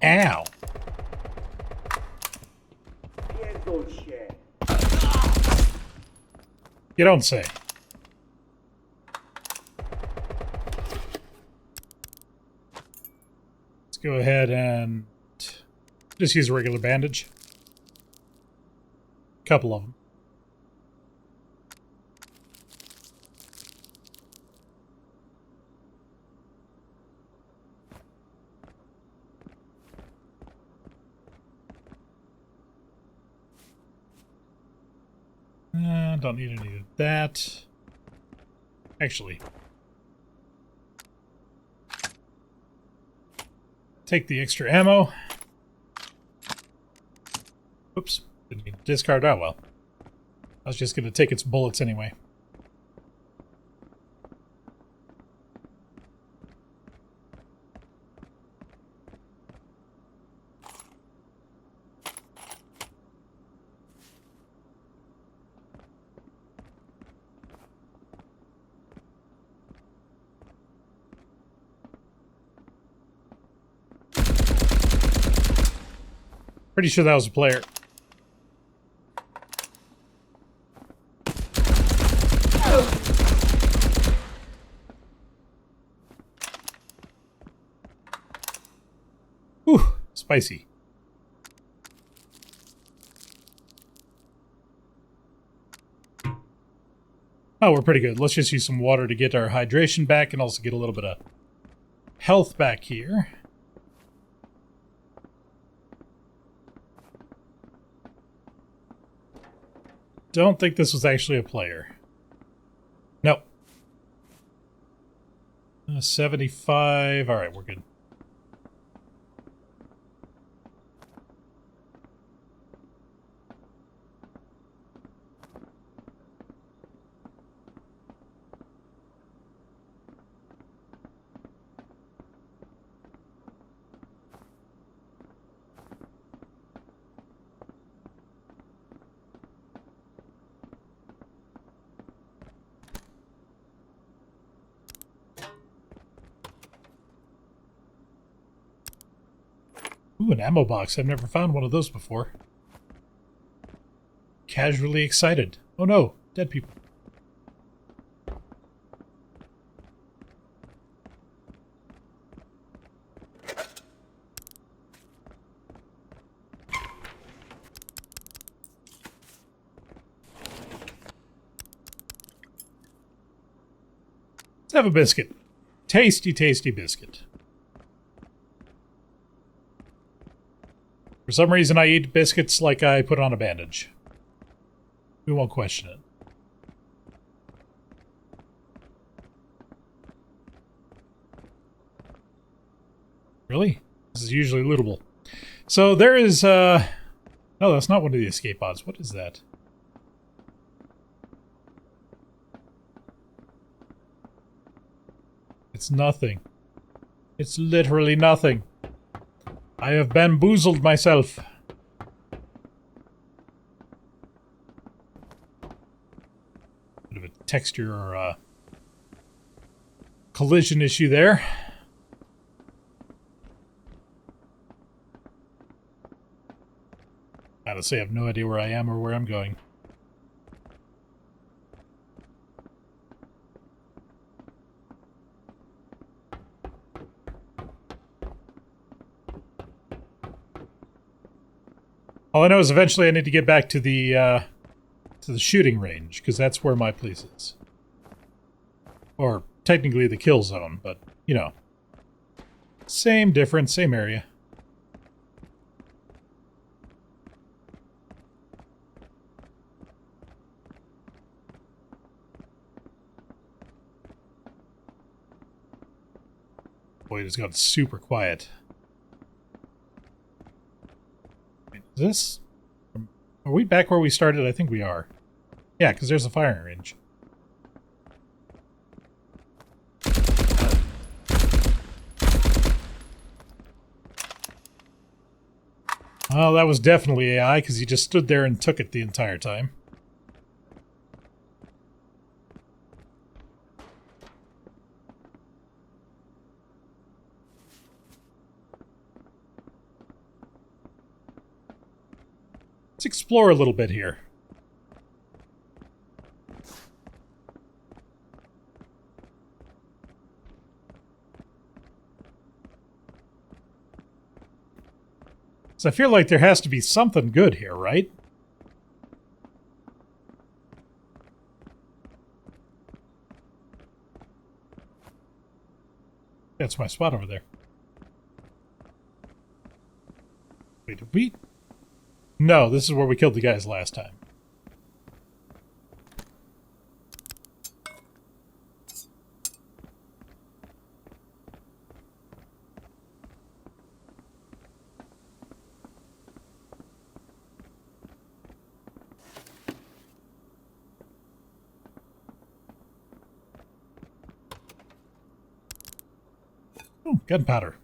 Ow. You don't say. Let's go ahead and just use a regular bandage. Couple of them. Don't need any of that. Actually, take the extra ammo. Oops, didn't need to discard that well. I was just going to take its bullets anyway. Pretty sure that was a player. Whew, spicy. Oh, we're pretty good. Let's just use some water to get our hydration back and also get a little bit of health back here. Don't think this was actually a player. Nope. 75. All right, we're good. Ooh, an ammo box. I've never found one of those before. Casually excited. Oh no, dead people. Let's have a biscuit. Tasty, tasty biscuit. For some reason, I eat biscuits like I put on a bandage. We won't question it. Really? This is usually lootable. So there is, no, that's not one of the escape pods. What is that? It's nothing. It's literally nothing. I have bamboozled myself. Bit of a texture or a collision issue there. Honestly, I have no idea where I am or where I'm going. All I know is eventually I need to get back to the shooting range, because that's where my place is. Or technically the kill zone, but, you know. Same difference, same area. Boy, it has got super quiet. Is this? Are we back where we started? I think we are. Yeah, because there's a firing range. Well, that was definitely AI, because he just stood there and took it the entire time. Let's explore a little bit here. So I feel like there has to be something good here, right? That's my spot over there. Wait, did we? No, this is where we killed the guys last time. Oh, gunpowder.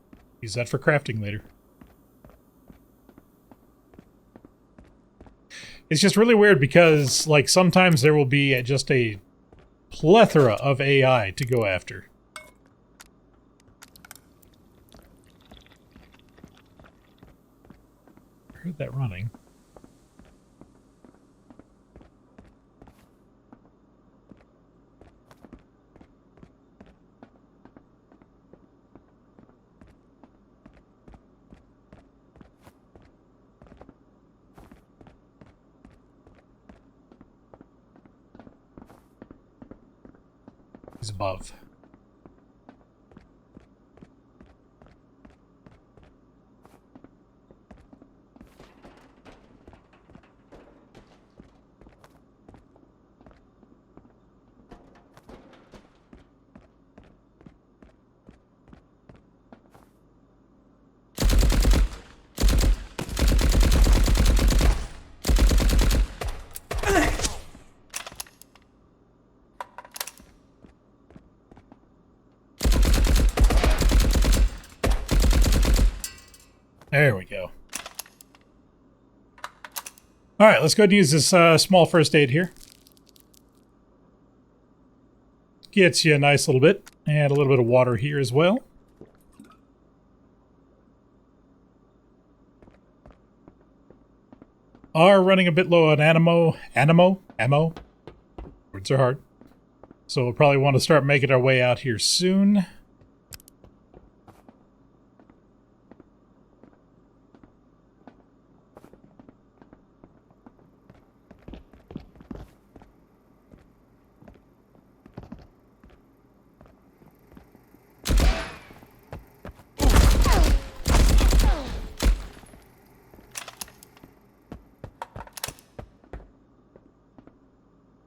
Use that for crafting later. It's just really weird because, like, sometimes there will be just a plethora of AI to go after. I heard keep that running. He's above. There we go. All right, let's go ahead and use this small first aid here. Gets you a nice little bit, and a little bit of water here as well. Are running a bit low on ammo. Words are hard. So we'll probably want to start making our way out here soon.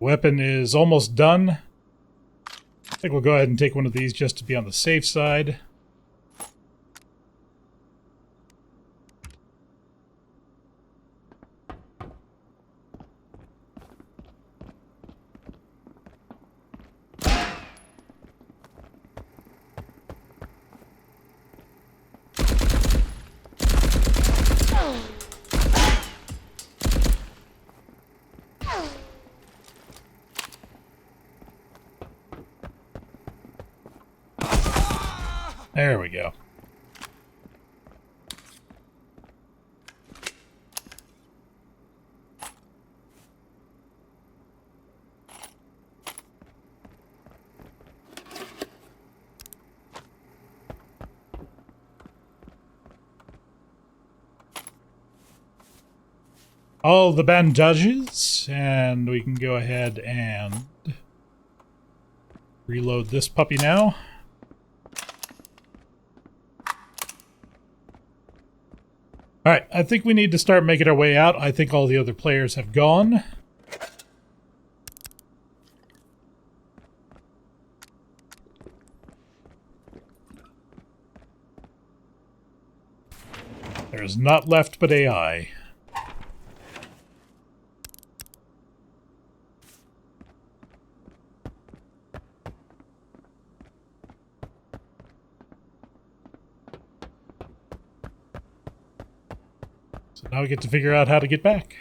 Weapon is almost done. I think we'll go ahead and take one of these just to be on the safe side. There we go. All the bandages, and we can go ahead and reload this puppy now. Alright, I think we need to start making our way out. I think all the other players have gone. There's not left but AI. So now we get to figure out how to get back.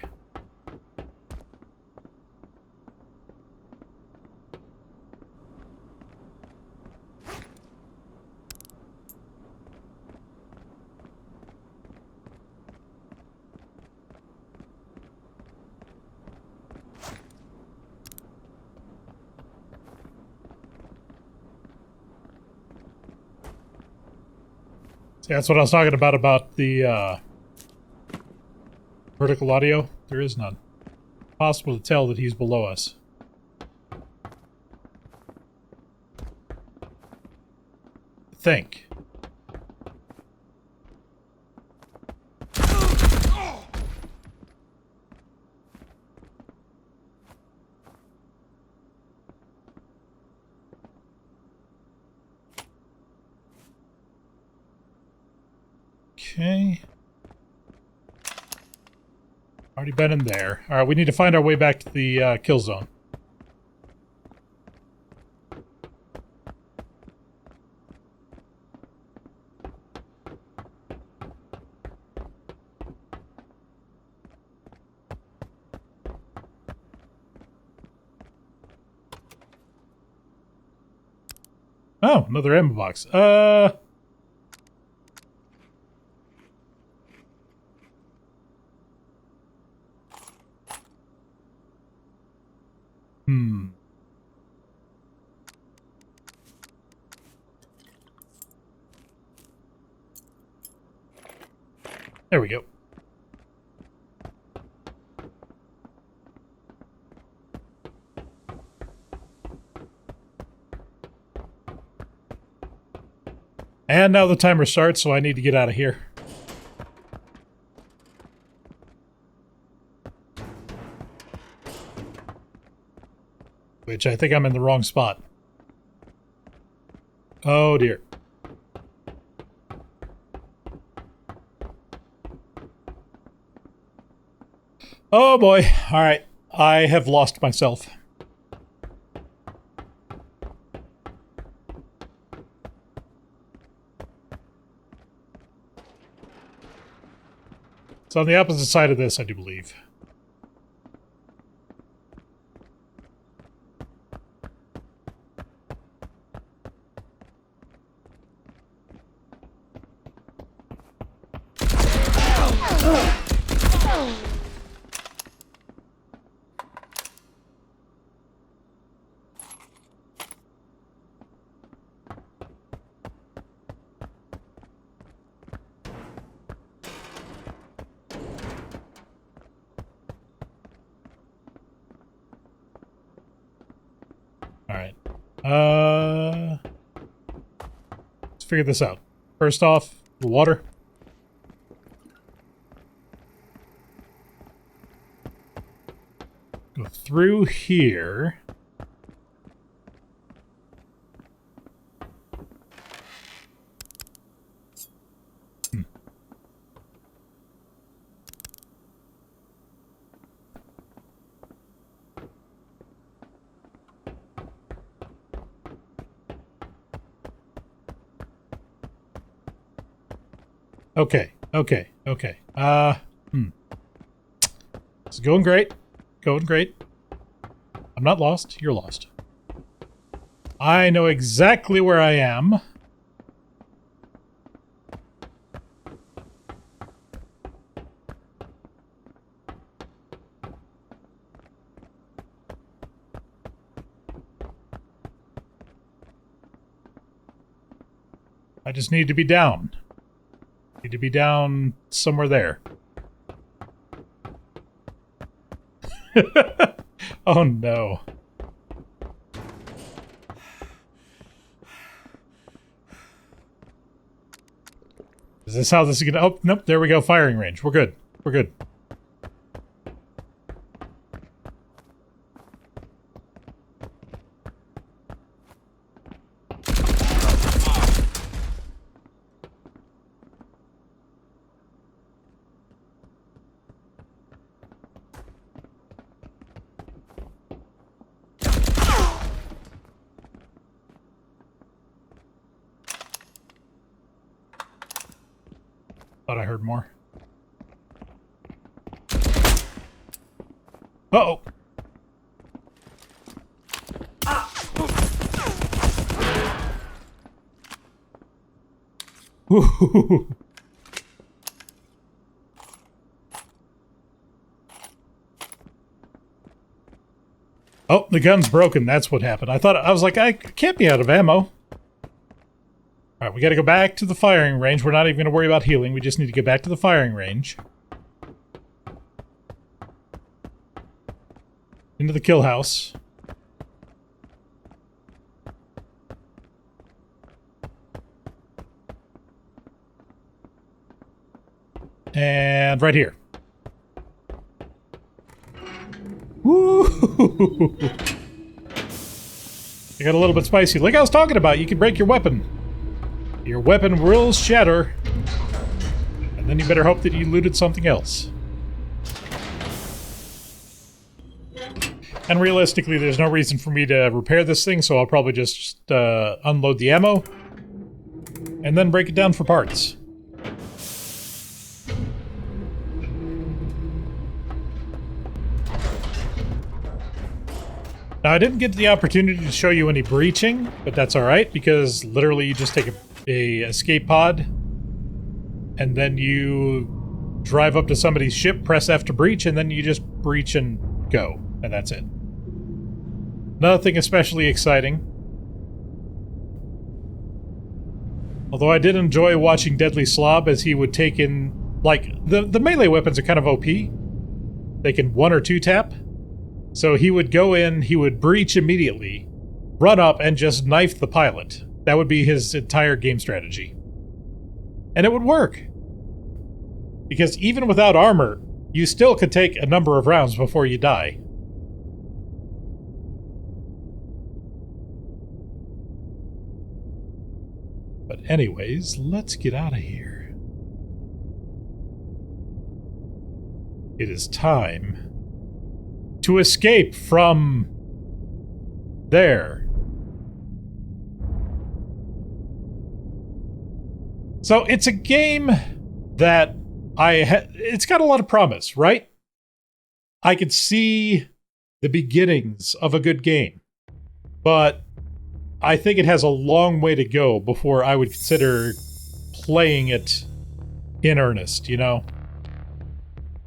See, that's what I was talking about the vertical audio. There is none. Possible to tell that he's below us. Think. Okay. Already been in there. Alright, we need to find our way back to the kill zone. Oh, another ammo box. There we go. And now the timer starts, so I need to get out of here. Which I think I'm in the wrong spot. Oh dear. Oh boy. Alright. I have lost myself. It's on the opposite side of this, I do believe. Alright. Let's figure this out. First off, the water. Go through here. Okay. It's going great. Going great. I'm not lost. You're lost. I know exactly where I am. I just need to be down. Need to be down somewhere there. Oh no. Is this how this is gonna... Oh, nope, there we go, firing range. We're good. We're good. Thought I heard more. Uh-oh. Ooh. Oh, the gun's broken. That's what happened. I was like, I can't be out of ammo. Alright, we gotta go back to the firing range. We're not even gonna worry about healing. We just need to get back to the firing range. Into the kill house. And right here. Woo! It got a little bit spicy. Like I was talking about, you can break your weapon. Your weapon will shatter. And then you better hope that you looted something else. And realistically, there's no reason for me to repair this thing, so I'll probably just unload the ammo. And then break it down for parts. Now, I didn't get the opportunity to show you any breaching, but that's alright, because literally you just take a escape pod, and then you drive up to somebody's ship, press F to breach, and then you just breach and go, and that's it. Nothing especially exciting. Although I did enjoy watching Deadly Slob as he would take in Like, the melee weapons are kind of OP. They can 1 or 2 tap. So he would go in, he would breach immediately, run up, and just knife the pilot. That would be his entire game strategy. And it would work. Because even without armor, you still could take a number of rounds before you die. But anyways, let's get out of here. It is time to escape from there. So it's a game that it's got a lot of promise, right? I could see the beginnings of a good game, but I think it has a long way to go before I would consider playing it in earnest, you know?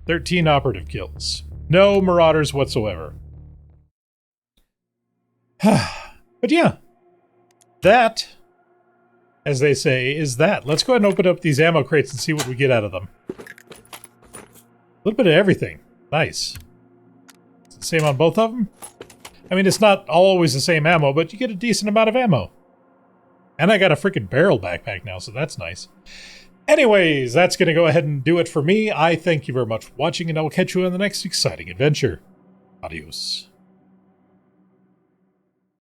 13 operative kills. No Marauders whatsoever. But yeah, that, as they say, is that. Let's go ahead and open up these ammo crates and see what we get out of them. A little bit of everything. Nice. It's the same on both of them? I mean, it's not always the same ammo, but you get a decent amount of ammo. And I got a freaking barrel backpack now, so that's nice. Anyways, that's going to go ahead and do it for me. I thank you very much for watching, and I will catch you on the next exciting adventure. Adios.